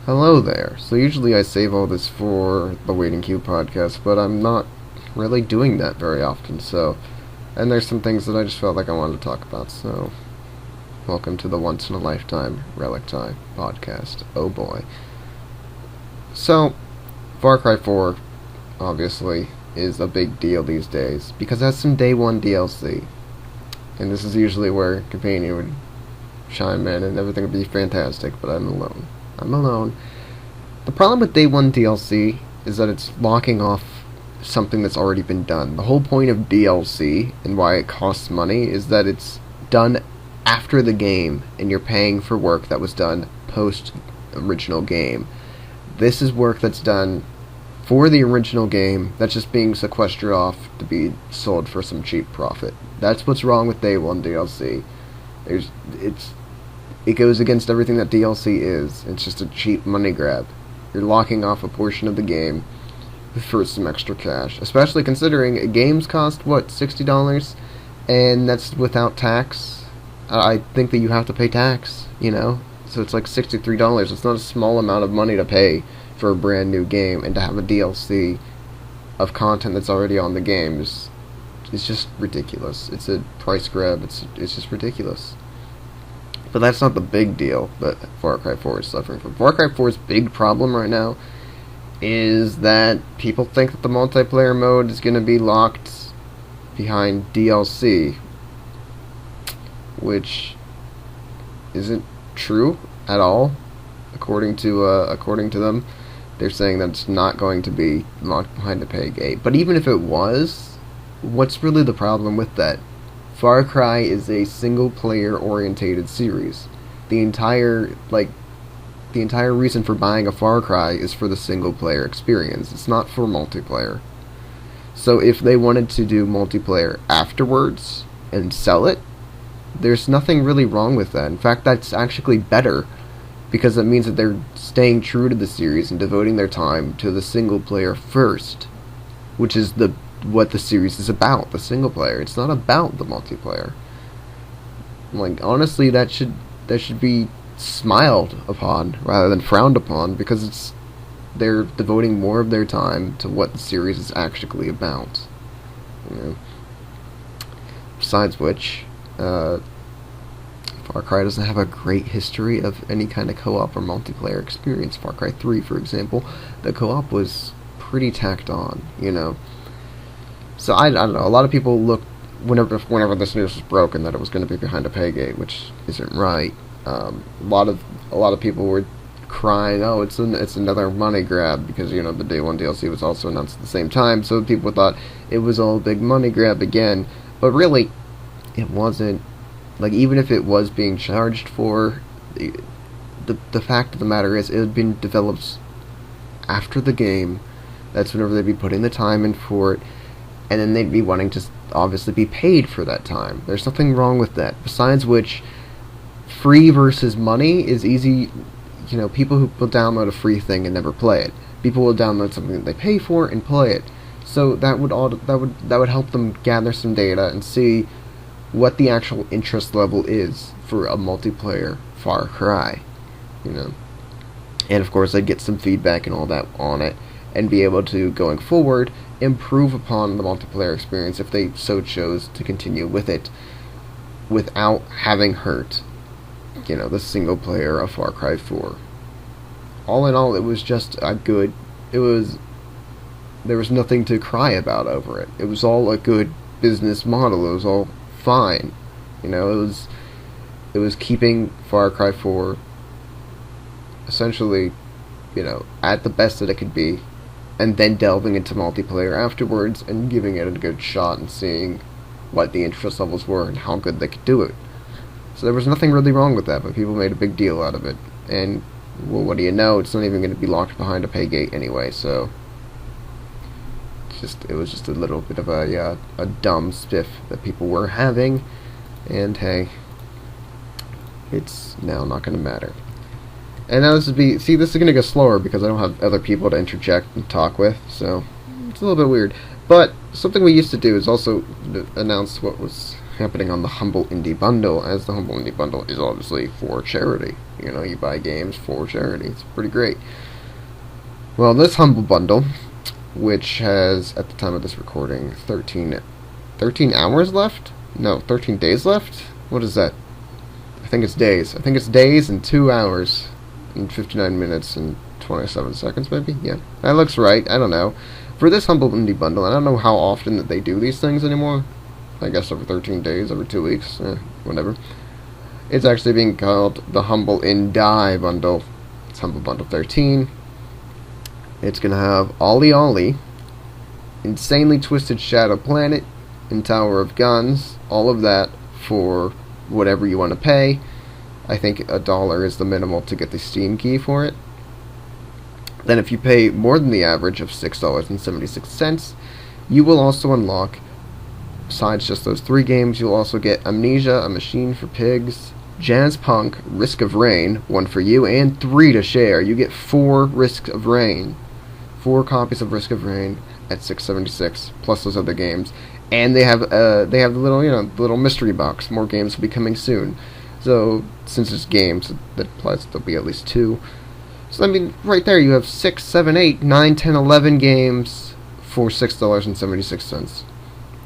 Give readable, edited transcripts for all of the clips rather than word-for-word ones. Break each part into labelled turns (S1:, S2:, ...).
S1: Hello there. So usually I save all this for the Waiting Queue podcast, but I'm not really doing that very often, and there's some things that I just felt like I wanted to talk about, so welcome to the Once in a Lifetime Relic Time podcast. Oh boy. So, Far Cry 4, obviously, is a big deal these days, because it has some day one DLC. And this is usually where Companion would chime in and everything would be fantastic, but I'm alone. I'm alone. The problem with Day 1 DLC is that it's locking off something that's already been done. The whole point of DLC and why it costs money is that it's done after the game and you're paying for work that was done post original game. This is work that's done for the original game that's just being sequestered off to be sold for some cheap profit. That's what's wrong with Day 1 DLC. It goes against everything that DLC is. It's just a cheap money grab. You're locking off a portion of the game for some extra cash. Especially considering games cost, what, $60? And that's without tax. I think that you have to pay tax, So it's like $63. It's not a small amount of money to pay for a brand new game, and to have a DLC of content that's already on the game is just ridiculous. It's a price grab. It's just ridiculous. But that's not the big deal that Far Cry 4 is suffering from. Far Cry 4's big problem right now is that people think that the multiplayer mode is going to be locked behind DLC, which isn't true at all. According to them, they're saying that it's not going to be locked behind a pay gate. But even if it was, what's really the problem with that? Far Cry is a single-player orientated series. The entire reason for buying a Far Cry is for the single-player experience. It's not for multiplayer. So if they wanted to do multiplayer afterwards and sell it, there's nothing really wrong with that. In fact, that's actually better, because it means that they're staying true to the series and devoting their time to the single-player first, which is what the series is about, the single player. It's not about the multiplayer. Honestly, that should be smiled upon rather than frowned upon, because they're devoting more of their time to what the series is actually about. Besides which, Far Cry doesn't have a great history of any kind of co-op or multiplayer experience. Far Cry 3, for example, the co-op was pretty tacked on, So I don't know. A lot of people looked whenever this news was broken that it was going to be behind a pay gate, which isn't right. A lot of people were crying, "Oh, it's another money grab," because the Day 1 DLC was also announced at the same time. So people thought it was all a big money grab again, but really, it wasn't. Even if it was being charged for, the fact of the matter is it had been developed after the game. That's whenever they'd be putting the time in for it. And then they'd be wanting to obviously be paid for that time. There's nothing wrong with that. Besides which, free versus money is easy. People who will download a free thing and never play it. People will download something that they pay for and play it. So that would help them gather some data and see what the actual interest level is for a multiplayer Far Cry. And of course, they'd get some feedback and all that on it, and be able to, going forward, improve upon the multiplayer experience if they so chose to continue with it without having hurt, the single player of Far Cry 4. All in all, it was just there was nothing to cry about over it. It was all a good business model. It was all fine. It was keeping Far Cry 4 essentially, at the best that it could be, and then delving into multiplayer afterwards and giving it a good shot and seeing what the interest levels were and how good they could do it. So there was nothing really wrong with that, but people made a big deal out of it. And, well, what do you know? It's not even going to be locked behind a pay gate anyway, so it was just a little bit of a dumb spiff that people were having, and hey, it's now not going to matter. And now this is going to go slower because I don't have other people to interject and talk with, so it's a little bit weird. But something we used to do is also announce what was happening on the Humble Indie Bundle, as the Humble Indie Bundle is obviously for charity. You know, you buy games for charity. It's pretty great. Well, this Humble Bundle, which has, at the time of this recording, 13 hours left? No, 13 days left? What is that? I think it's days. I think it's days and 2 hours and 59 minutes and 27 seconds, maybe? Yeah, that looks right. I don't know. For this Humble Indie Bundle, I don't know how often that they do these things anymore. I guess over 13 days, every 2 weeks, whatever. It's actually being called the Humble Indie Bundle. It's Humble Bundle 13. It's going to have Ollie Ollie, Insanely Twisted Shadow Planet, and Tower of Guns, all of that for whatever you want to pay. I think $1 is the minimal to get the Steam key for it. Then if you pay more than the average of $6.76, you will also unlock, besides just those 3 games, you'll also get Amnesia, A Machine for Pigs, Jazz Punk, Risk of Rain, 1 for you, and 3 to share. You get 4 Risk of Rain. 4 copies of Risk of Rain at $6.76, plus those other games. And they have the little, the little mystery box. More games will be coming soon. So, since it's games, that implies there'll be at least 2. So, I mean, right there you have 6, 7, 8, 9, 10, 11 games for $6.76.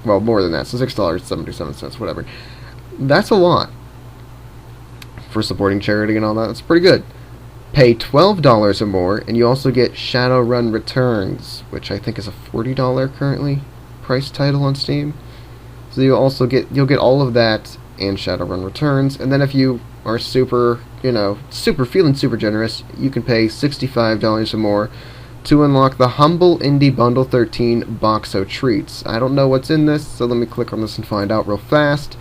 S1: Well, more than that, so $6.77, whatever. That's a lot for supporting charity and all that. That's pretty good. Pay $12 or more, and you also get Shadowrun Returns, which I think is a $40 currently price title on Steam. So you'll get all of that and Shadowrun Returns, and then if you are feeling super generous, you can pay $65 or more to unlock the Humble Indie Bundle 13 Boxo Treats. I don't know what's in this, so let me click on this and find out real fast.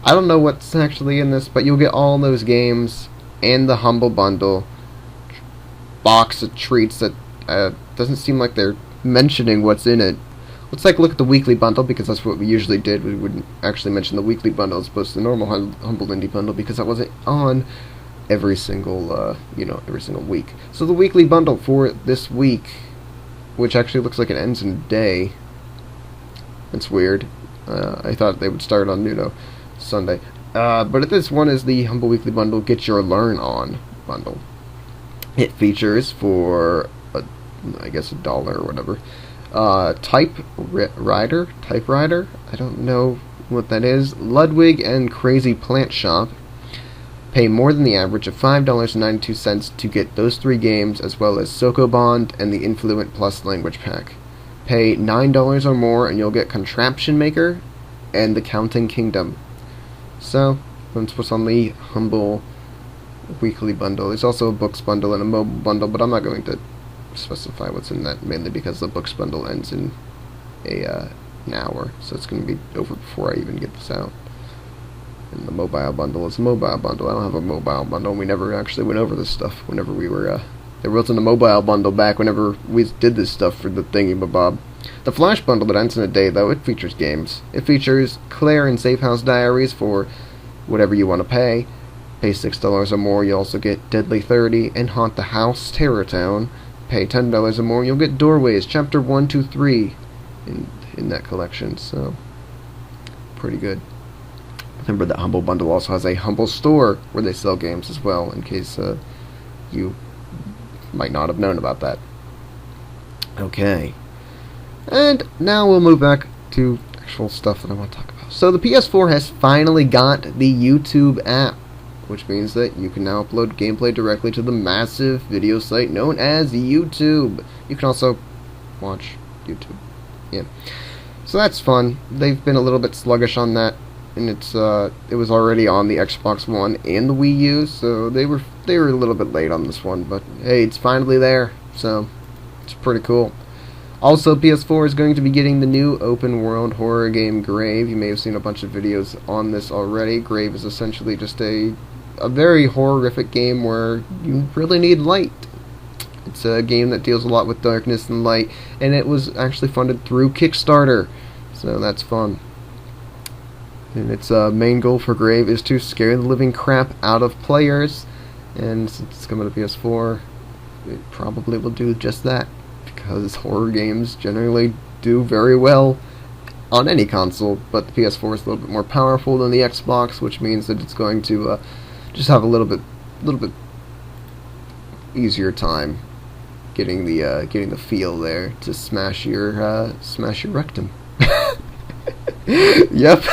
S1: I don't know what's actually in this, but you'll get all those games and the Humble Bundle box of treats that doesn't seem like they're mentioning what's in it. Let's take a look at the weekly bundle, because that's what we usually did. We wouldn't actually mention the weekly bundle as opposed to the normal Humble Indie Bundle, because that wasn't on every single week. So the weekly bundle for this week, which actually looks like it ends in a day. That's weird. I thought they would start on, Sunday. But this one is the Humble Weekly Bundle Get Your Learn On bundle. It features for, I guess, $1 or whatever. Typewriter? I don't know what that is. Ludwig and Crazy Plant Shop. Pay more than the average of $5.92 to get those 3 games, as well as Sokobond and the Influent Plus language pack. Pay $9 or more and you'll get Contraption Maker and the Counting Kingdom. So, that's what's on the Humble Weekly Bundle. There's also a Books Bundle and a Mobile Bundle, but I'm not going to specify what's in that, mainly because the Books Bundle ends in an hour, so it's going to be over before I even get this out. And the Mobile Bundle is a Mobile Bundle. I don't have a Mobile Bundle. We never actually went over this stuff whenever we were, there wasn't a Mobile Bundle back whenever we did this stuff for the thingy-mabob. The Flash Bundle that ends in a day, though, it features games. It features Claire and Safe House Diaries for whatever you want to pay. Pay $6 or more, you also get Deadly 30 and Haunt the House, Terror Town. Pay $10 or more, you'll get Doorways, Chapter 1, 2, 3 in that collection, so pretty good. Remember that Humble Bundle also has a Humble Store where they sell games as well, in case you might not have known about that. Okay. And now we'll move back to actual stuff that I want to talk about. So the PS4 has finally got the YouTube app, which means that you can now upload gameplay directly to the massive video site known as YouTube. You can also watch YouTube. Yeah. So that's fun. They've been a little bit sluggish on that, and it was already on the Xbox One and the Wii U, so they were a little bit late on this one, but hey, it's finally there, so it's pretty cool. Also, PS4 is going to be getting the new open-world horror game Grave. You may have seen a bunch of videos on this already. Grave is essentially just a very horrific game where you really need light. It's a game that deals a lot with darkness and light, and it was actually funded through Kickstarter, so that's fun. And its main goal for Grave is to scare the living crap out of players, and since it's coming to PS4, it probably will do just that, because horror games generally do very well on any console, but the PS4 is a little bit more powerful than the Xbox, which means that it's going to just have a little bit easier time getting the feel there to smash your rectum. Yep,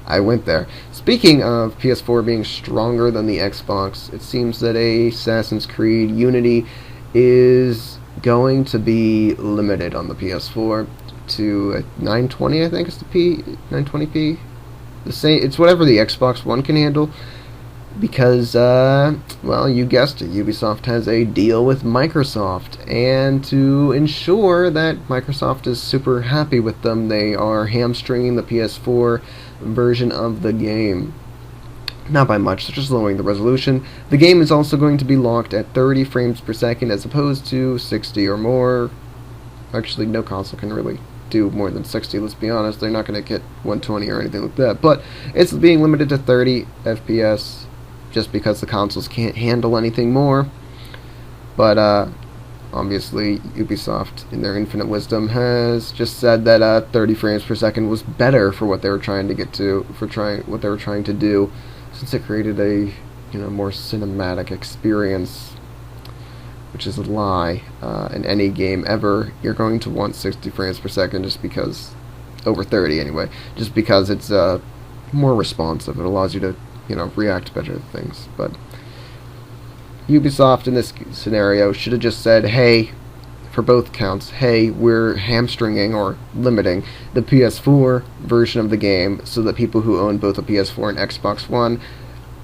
S1: I went there. Speaking of PS4 being stronger than the Xbox, it seems that Assassin's Creed Unity is going to be limited on the PS4 to 920, I think it's the 920p. The same, it's whatever the Xbox One can handle, because well, you guessed it, Ubisoft has a deal with Microsoft, and to ensure that Microsoft is super happy with them, they are hamstringing the PS4 version of the game. Not by much, they're just lowering the resolution. The game is also going to be locked at 30 frames per second as opposed to 60 or more. Actually, no console can really do more than 60, let's be honest. They're not going to get 120 or anything like that. But it's being limited to 30 FPS just because the consoles can't handle anything more. But obviously, Ubisoft, in their infinite wisdom, has just said that 30 frames per second was better for what they were trying to get to, what they were trying to do, since it created a more cinematic experience, which is a lie. In any game ever, you're going to want 60 frames per second just because, over 30 anyway, just because it's more responsive. It allows you to react better to things. But Ubisoft in this scenario should have just said, hey, for both counts, hey, we're hamstringing or limiting the PS4 version of the game so that people who own both a PS4 and Xbox One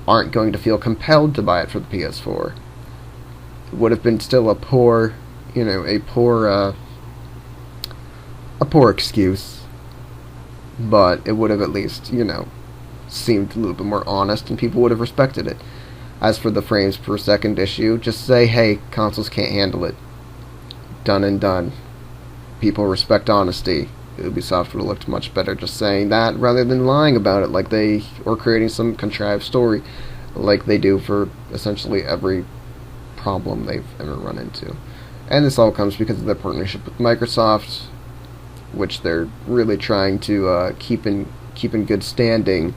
S1: aren't going to feel compelled to buy it for the PS4. It would have been still a poor excuse, but it would have at least, seemed a little bit more honest, and people would have respected it. As for the frames per second issue, just say, hey, consoles can't handle it. Done and done. People respect honesty. Ubisoft would have looked much better just saying that rather than lying about it or creating some contrived story like they do for essentially every problem they've ever run into. And this all comes because of their partnership with Microsoft, which they're really trying to keep in good standing.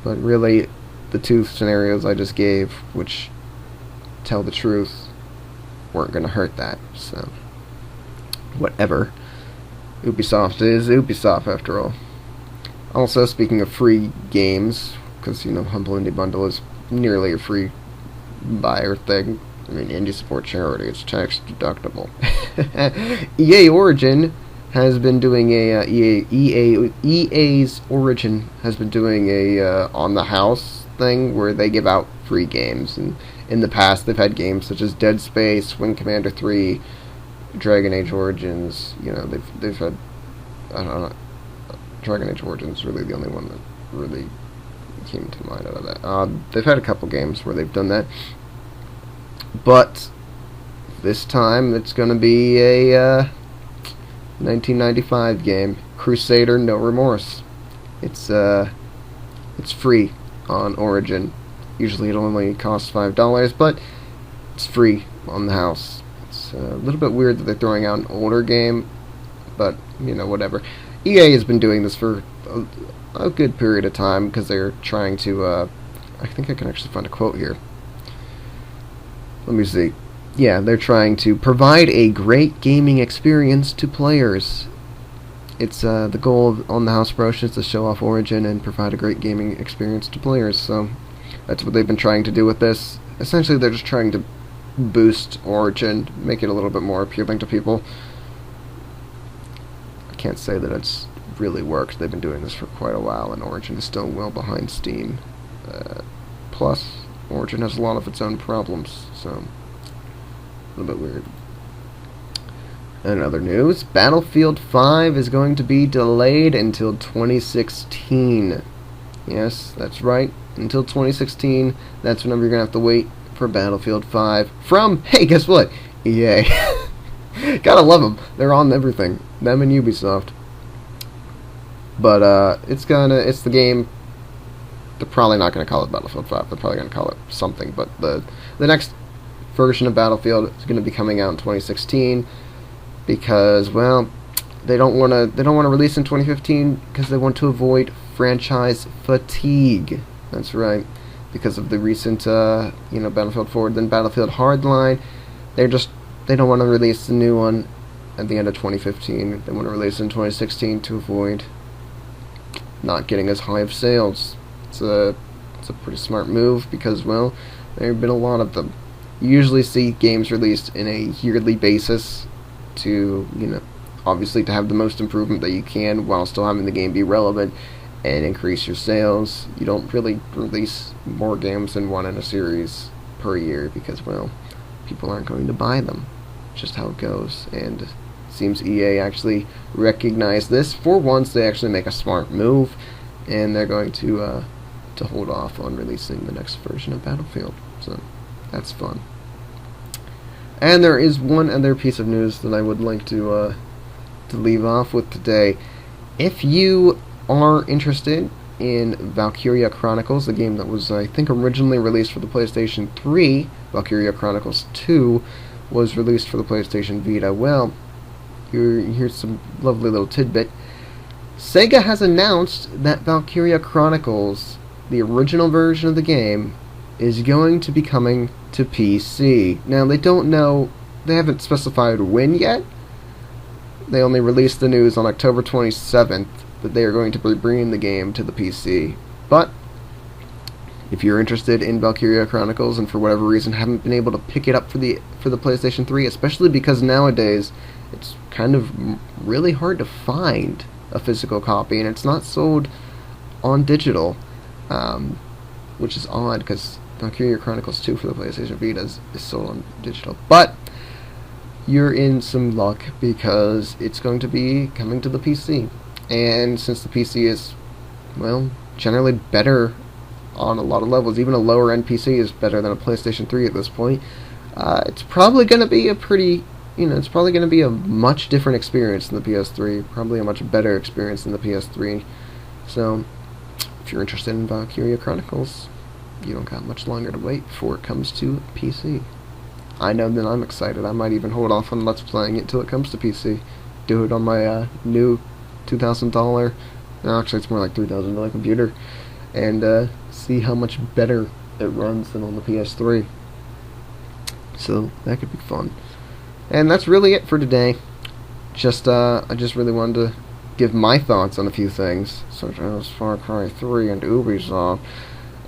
S1: But really, the two scenarios I just gave, which tell the truth, weren't going to hurt that. So, whatever. Ubisoft is Ubisoft, after all. Also, speaking of free games, because, Humble Indie Bundle is nearly a free buyer thing. I mean, indie support charity, it's tax deductible. EA Origin has been doing EA's Origin has been doing a on the house thing where they give out free games, and in the past they've had games such as Dead Space, Wing Commander 3, Dragon Age Origins. They've had, I don't know, Dragon Age Origins is really the only one that really came to mind out of that. They've had a couple games where they've done that, but this time it's going to be a 1995 game, Crusader No Remorse. It's free on Origin. Usually it only costs $5, but it's free on the house. It's a little bit weird that they're throwing out an older game, but whatever. EA has been doing this for a good period of time because they're trying to I think I can actually find a quote here. Let me see. Yeah, they're trying to provide a great gaming experience to players. It's the goal of On the House Promotions to show off Origin and provide a great gaming experience to players. So that's what they've been trying to do with this. Essentially, they're just trying to boost Origin, make it a little bit more appealing to people. I can't say that it's really worked. They've been doing this for quite a while, and Origin is still well behind Steam. Plus, Origin has a lot of its own problems, so a little bit weird. In other news, Battlefield 5 is going to be delayed until 2016. Yes, that's right. Until 2016, that's whenever you're going to have to wait for Battlefield 5 from, hey, guess what? EA. Gotta love them. They're on everything. Them and Ubisoft. But, it's the game. They're probably not going to call it Battlefield 5. They're probably going to call it something. But the next version of Battlefield is going to be coming out in 2016 because, well, They don't want to release in 2015 because they want to avoid franchise fatigue. That's right, because of the recent Battlefield Forward, then Battlefield Hardline. They don't want to release the new one at the end of 2015. They want to release it in 2016 to avoid not getting as high of sales. It's a pretty smart move because, well, there have been a lot of them. You usually see games released in a yearly basis to, obviously to have the most improvement that you can while still having the game be relevant and increase your sales. You don't really release more games than one in a series per year because, well, people aren't going to buy them. Just how it goes. And it seems EA actually recognized this. For once, they actually make a smart move, and they're going to hold off on releasing the next version of Battlefield. So that's fun. And there is one other piece of news that I would like to leave off with today. If you are interested in Valkyria Chronicles, the game that was, I think, originally released for the PlayStation 3, Valkyria Chronicles 2 was released for the PlayStation Vita. Well, here's some lovely little tidbit. Sega has announced that Valkyria Chronicles, the original version of the game, is going to be coming to PC. Now, they haven't specified when yet. They only released the news on October 27th that they are going to be bringing the game to the PC. But if you're interested in Valkyria Chronicles and for whatever reason haven't been able to pick it up for the PlayStation 3, especially because nowadays it's kind of really hard to find a physical copy and it's not sold on digital, which is odd because Valkyria Chronicles 2 for the PlayStation Vita is sold on digital. But you're in some luck because it's going to be coming to the PC. And since the PC is, well, generally better on a lot of levels, even a lower end PC is better than a PlayStation 3 at this point, it's probably going to be it's probably going to be a much different experience than the PS3, probably a much better experience than the PS3. So, if you're interested in Valkyria Chronicles, you don't got much longer to wait before it comes to PC. I know that I'm excited. I might even hold off on Let's Playing it till it comes to PC. Do it on my new $2,000, actually it's more like $3,000 computer, and see how much better it runs than on the PS3. So that could be fun. And that's really it for today. I just really wanted to give my thoughts on a few things, such as Far Cry 3 and Ubisoft,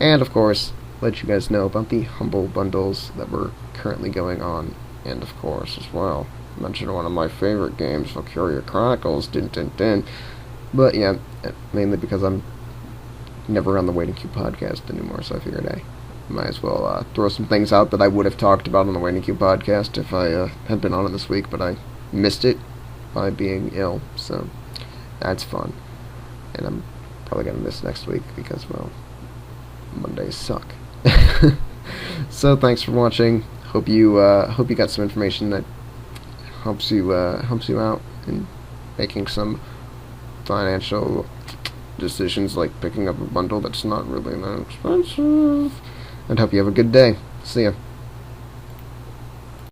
S1: and of course let you guys know about the Humble Bundles that were currently going on, and of course as well mention one of my favorite games, Valkyria Chronicles, but yeah, mainly because I'm never on the Waiting Queue podcast anymore, so I figured I might as well throw some things out that I would have talked about on the Waiting Queue podcast if I had been on it this week, but I missed it by being ill, so that's fun. And I'm probably going to miss next week because, well, Mondays suck. So thanks for watching. Hope you got some information that helps you out in making some financial decisions, like picking up a bundle that's not really that expensive. And hope you have a good day. See ya.